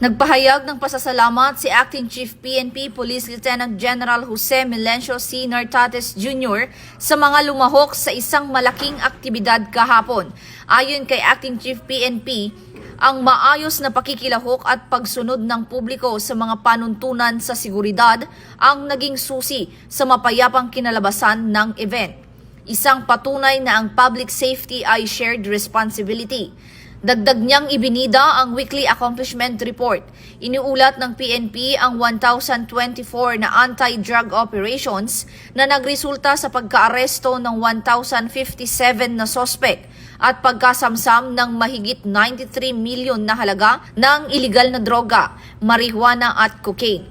Nagpahayag ng pasasalamat si Acting Chief PNP Police Lieutenant General Jose Melencio C. Nartates Jr. sa mga lumahok sa isang malaking aktibidad kahapon. Ayon kay Acting Chief PNP, ang maayos na pakikilahok at pagsunod ng publiko sa mga panuntunan sa seguridad ang naging susi sa mapayapang kinalabasan ng event. Isang patunay na ang public safety ay shared responsibility. Dagdag niyang ibinida ang Weekly Accomplishment Report. Iniulat ng PNP ang 1,024 na anti-drug operations na nagresulta sa pagkaaresto ng 1,057 na sospek at pagkasamsam ng mahigit 93 milyon na halaga ng iligal na droga, marijuana at cocaine.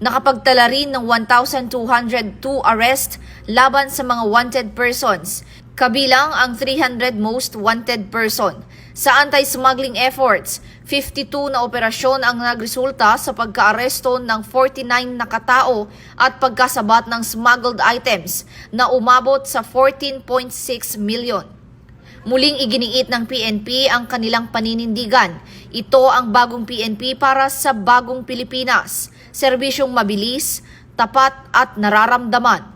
Nakapagtala rin ng 1,202 arrest laban sa mga wanted persons, kabilang ang 300 most wanted person. Sa anti-smuggling efforts, 52 na operasyon ang nagresulta sa pagkaaresto ng 49 na katao at pagkasabat ng smuggled items na umabot sa 14.6 million. Muling iginiit ng PNP ang kanilang paninindigan. Ito ang bagong PNP para sa bagong Pilipinas. Serbisyong mabilis, tapat at nararamdaman.